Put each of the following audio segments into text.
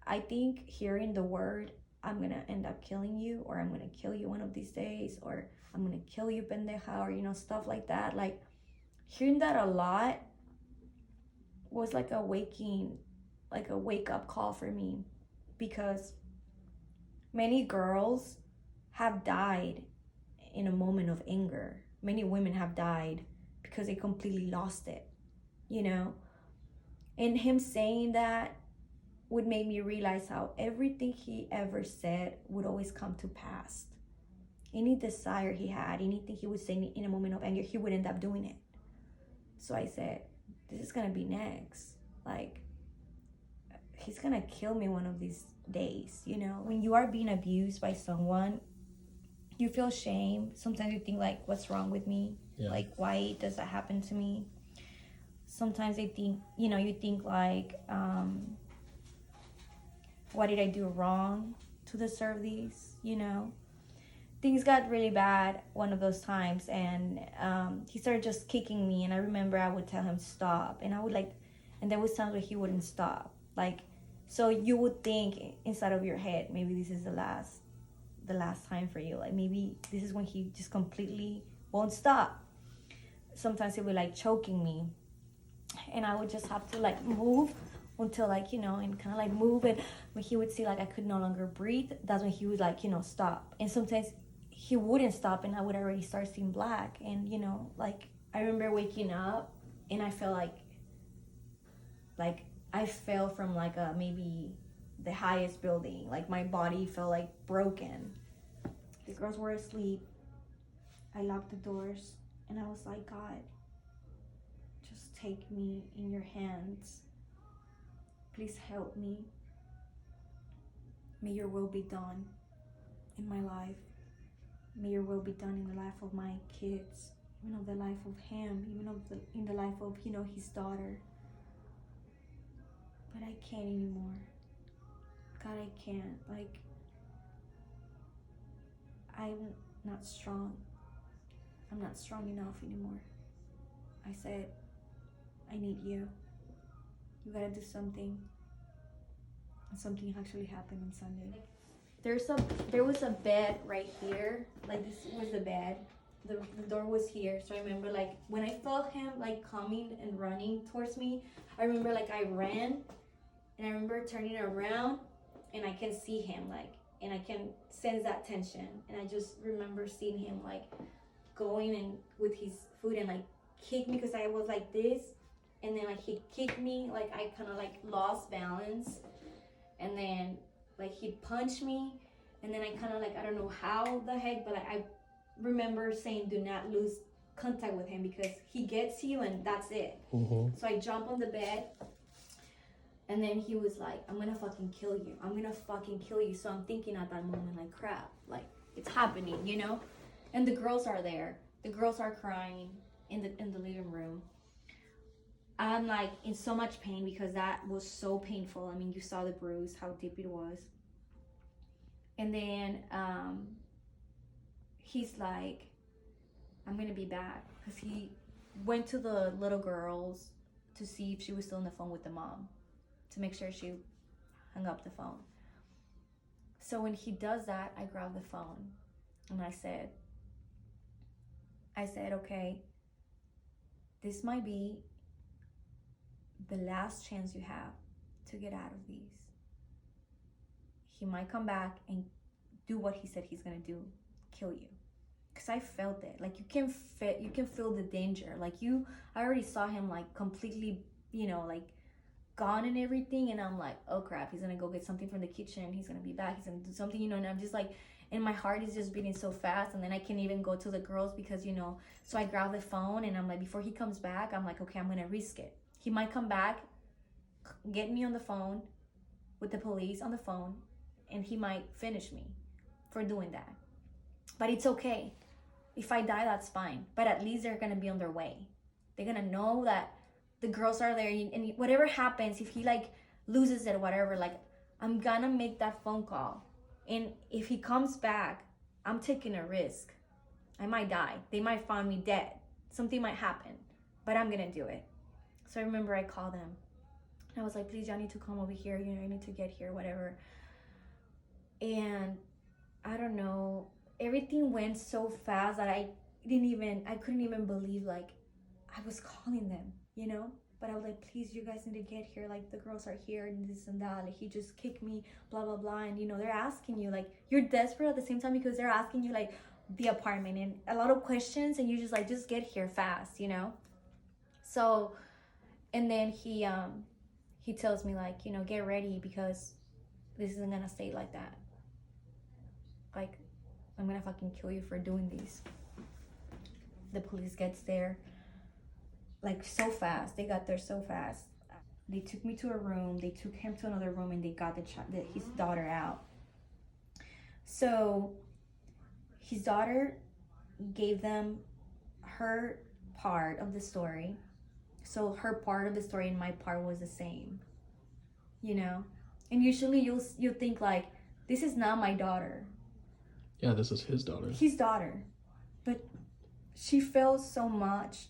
I think hearing the word, I'm gonna end up killing you, or I'm gonna kill you one of these days, or I'm gonna kill you, pendeja, or, you know, stuff like that. Like, hearing that a lot was like a wake up call for me, because many girls have died in a moment of anger. Many women have died because they completely lost it, you know? And him saying that would make me realize how everything he ever said would always come to pass. Any desire he had, anything he would say in a moment of anger, he would end up doing it. So I said, this is gonna be next. Like, he's gonna kill me one of these days, you know? When you are being abused by someone, you feel shame. Sometimes you think, like, what's wrong with me? Yeah. Like, why does that happen to me? Sometimes I think, you think like, what did I do wrong to deserve these, Things got really bad one of those times, and he started just kicking me, and I remember I would tell him stop, and I would and there was times where he wouldn't stop. Like, so you would think inside of your head, maybe this is the last time for you. Like, maybe this is when he just completely won't stop. Sometimes he would choking me, and I would just have to move until and kind of move. And when he would see I could no longer breathe, that's when he would stop. And sometimes he wouldn't stop, and I would already start seeing black. And I remember waking up, and I felt like I fell from maybe the highest building. My body felt broken. The girls were asleep. I locked the doors, and I was like, God, just take me in your hands. Please help me. May your will be done in my life. May your will be done in the life of my kids, even of the life of him, even in the life of, his daughter. But I can't anymore. God, I can't. I'm not strong. I'm not strong enough anymore. I said, I need you. You gotta do something. And something actually happened on Sunday. There was a bed right here. This was the bed. The door was here. So I remember when I felt him coming and running towards me, I remember I ran, and I remember turning around, and I can see him and I can sense that tension. And I just remember seeing him going and with his foot and kick me, because I was like this, and then he kicked me, I kind of lost balance, and then he punched me, and then I kind of I don't know how the heck, but I remember saying, do not lose contact with him, because he gets you and that's it. Mm-hmm. So I jump on the bed, and then he was like, I'm gonna fucking kill you. I'm gonna fucking kill you. So I'm thinking at that moment, crap, it's happening, And the girls are there. The girls are crying in the living room. I'm in so much pain, because that was so painful. I mean, you saw the bruise, how deep it was. And then he's like, I'm gonna be back, because he went to the little girls to see if she was still on the phone with the mom, to make sure she hung up the phone. So when he does that, I grab the phone, and I said, okay, this might be the last chance you have to get out of these. He might come back and do what he said he's gonna do, kill you. Because I felt it. You can feel the danger. I already saw him completely, gone and everything. And I'm like, oh crap, he's gonna go get something from the kitchen. He's gonna be back. He's gonna do something, and I'm just and my heart is just beating so fast. And then I can't even go to the girls, because, so I grab the phone, and I'm like, before he comes back, I'm like, okay, I'm gonna risk it. He might come back, get me on the phone with the police on the phone, and he might finish me for doing that. But it's okay. If I die, that's fine. But at least they're gonna be on their way. They're gonna know that the girls are there, and whatever happens, if he loses it or whatever, I'm gonna make that phone call. And if he comes back, I'm taking a risk. I might die. They might find me dead. Something might happen, but I'm gonna do it. So I remember I called him. I was like, please, y'all need to come over here. You know, I need to get here, whatever. And I don't know, everything went so fast that I couldn't even believe, like, I was calling them, you know? But I was like, please, you guys need to get here. Like, the girls are here and this and that. Like, he just kicked me, blah, blah, blah. And, you know, they're asking you, like, you're desperate at the same time because they're asking you, like, the apartment and a lot of questions. And you just, like, just get here fast, you know? So, and then he tells me, like, you know, get ready because this isn't going to stay like that. Like, I'm going to fucking kill you for doing this. The police gets there. Like, so fast. They got there so fast. They took me to a room. They took him to another room, and they got his daughter out. So his daughter gave them her part of the story. So her part of the story and my part was the same, you know? And usually you'll think, like, this is not my daughter. Yeah, this is his daughter. His daughter. But she felt so much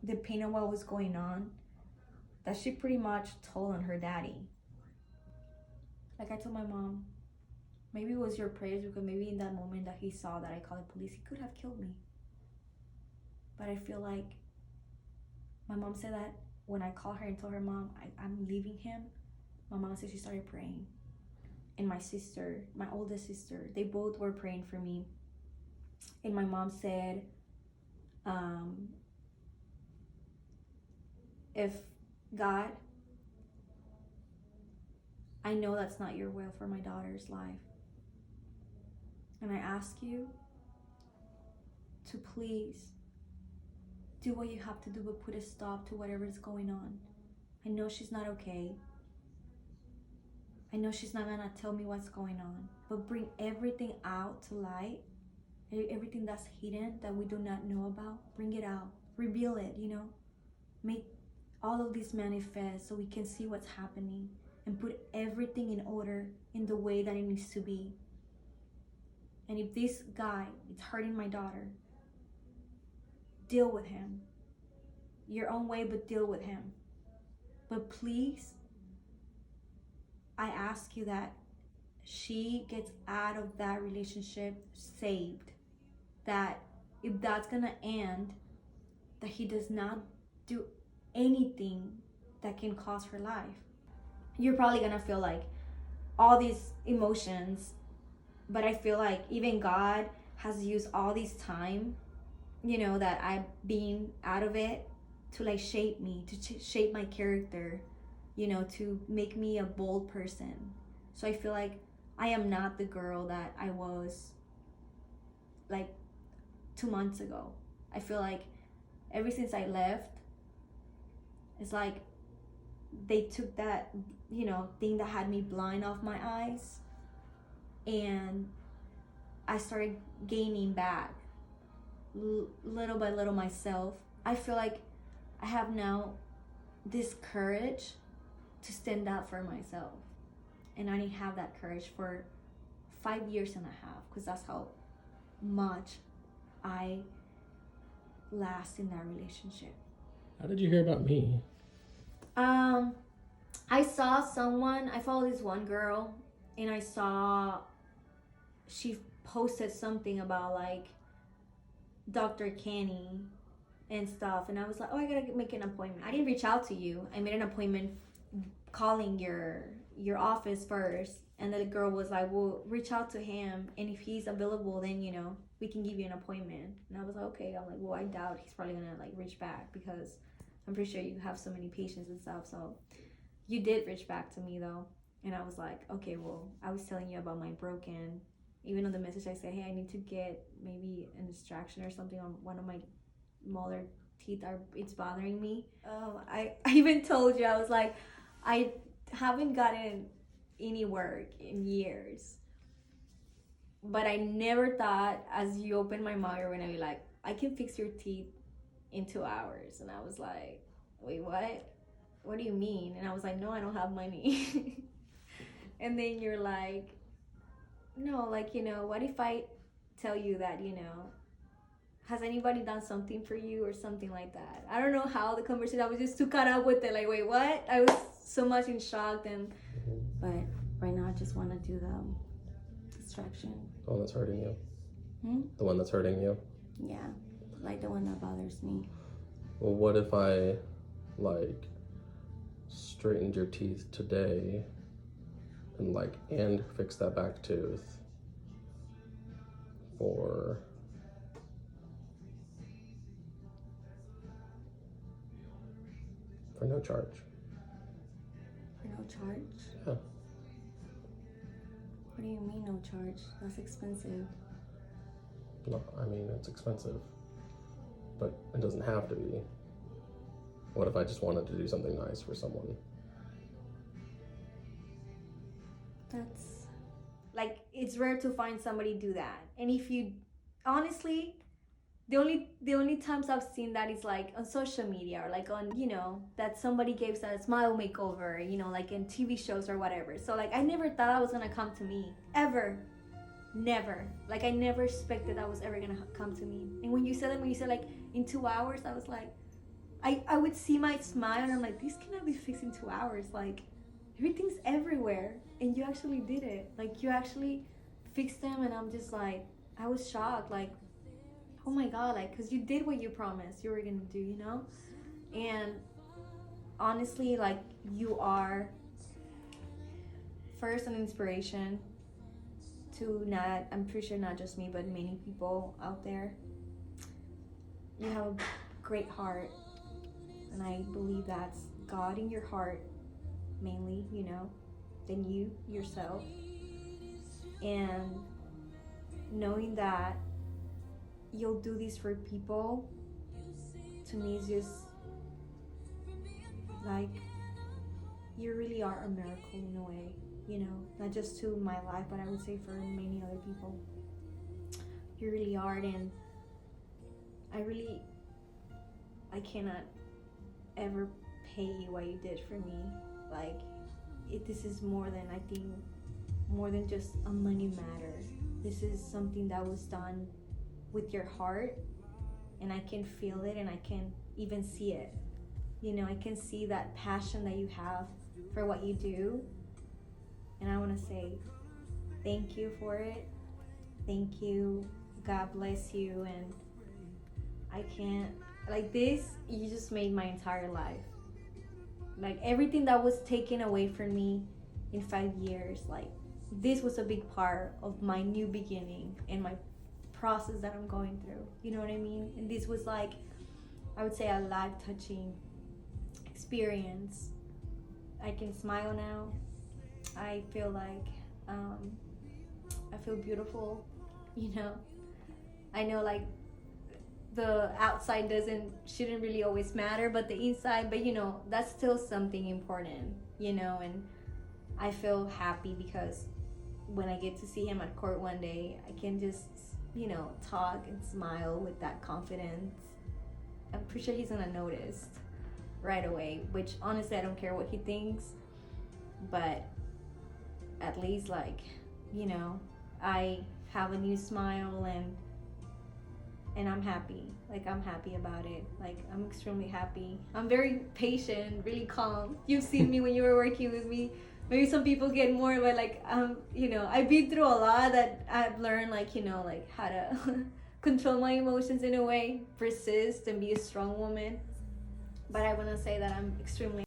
the pain of what was going on that she pretty much told on her daddy. Like, I told my mom, maybe it was your prayers, because maybe in that moment that he saw that I called the police, he could have killed me. But I feel like my mom said that when I called her and told her, Mom, I'm leaving him, my mom said she started praying. And my sister, my oldest sister, they both were praying for me. And my mom said, if God, I know that's not your will for my daughter's life. And I ask you to please do what you have to do, but put a stop to whatever is going on. I know she's not okay. I know she's not gonna tell me what's going on, but bring everything out to light. Everything that's hidden that we do not know about, bring it out. Reveal it, you know. Make all of this manifest so we can see what's happening and put everything in order in the way that it needs to be. And if this guy is hurting my daughter, deal with him. Your own way, but deal with him. But please, I ask you that she gets out of that relationship saved. That if that's gonna end, that he does not do anything that can cost her life. You're probably gonna feel like all these emotions, but I feel like even God has used all this time, you know, that I've been out of it to like shape me, to shape my character, you know, to make me a bold person. So I feel like I am not the girl that I was like 2 months ago. I feel like ever since I left, it's like they took that, you know, thing that had me blind off my eyes, and I started gaining back little by little myself. I feel like I have now this courage to stand up for myself, and I didn't have that courage for 5 years and a half, because that's how much I last in that relationship. How did you hear about me? I saw someone, I followed this one girl, and I saw she posted something about like Dr. Kenny and stuff, and I was like, oh, I gotta make an appointment. I didn't reach out to you. I made an appointment calling your office first, and the girl was like, well, reach out to him, and if he's available, then, you know, we can give you an appointment. And I was like, okay. I'm like, well, I doubt he's probably gonna like reach back, because I'm pretty sure you have so many patients and stuff. So you did reach back to me though, and I was like, okay, well, I was telling you about my broken, even on the message I said, hey, I need to get maybe an extraction or something on one of my molar teeth, it's bothering me. I even told you, I was like, I haven't gotten any work in years, but I never thought as you open my mouth you're gonna be like, I can fix your teeth in 2 hours. And I was like, wait, what do you mean? And I was like, no, I don't have money. And then you're like, no, like, you know, what if I tell you that, you know, has anybody done something for you or something like that? I don't know how the conversation, I was just too caught up with it, like, wait, what? I was so much in shock. And but right now, I just want to do the distraction. The one that's hurting you. Hmm? The one that's hurting you. Yeah, like the one that bothers me. Well, what if I, like, straightened your teeth today and fixed that back tooth for no charge? For no charge? Yeah. What do you mean no charge? That's expensive. No, I mean, it's expensive, but it doesn't have to be. What if I just wanted to do something nice for someone? That's like, it's rare to find somebody do that. And if you, honestly, the only times I've seen that is like on social media, or like on, you know, that somebody gave a smile makeover, you know, like in TV shows or whatever. So like, I never thought that was gonna come to me, ever. Never. Like, I never expected that was ever gonna come to me. And when you said like in 2 hours, I was like, I would see my smile and I'm like, this cannot be fixed in 2 hours. Like, everything's everywhere. And you actually did it. Like, you actually fixed them. And I'm just like, I was shocked. Like, oh my God, like, because you did what you promised you were gonna do, you know? And honestly, like, you are first an inspiration to not, I'm pretty sure not just me, but many people out there. You have a great heart, and I believe that's God in your heart mainly, you know, than you yourself. And knowing that you'll do this for people, to me is just like, you really are a miracle in a way, you know, not just to my life, but I would say for many other people. You really are. And I cannot ever pay you what you did for me. Like, this is more than, I think, more than just a money matter. This is something that was done with your heart, and I can feel it, and I can even see it. You know, I can see that passion that you have for what you do, and I want to say thank you for it. Thank you. God bless you. And I can't, like, this, you just made my entire life. Like, everything that was taken away from me in 5 years, like, this was a big part of my new beginning and my process that I'm going through. You know what I mean? And this was like, I would say, a life-touching experience. I can smile now. I feel like I feel beautiful, you know. I know, like, the outside shouldn't really always matter, but the inside, but you know, that's still something important, you know. And I feel happy because when I get to see him at court one day, I can just, you know, talk and smile with that confidence. I'm pretty sure he's gonna notice right away, which honestly I don't care what he thinks, but at least, like, you know, I have a new smile, and I'm happy. Like, I'm happy about it. Like, I'm extremely happy. I'm very patient, really calm. You've seen me when you were working with me. Maybe some people get more, but like, you know, I've been through a lot that I've learned, like, you know, like how to control my emotions in a way, persist and be a strong woman. But I want to say that I'm extremely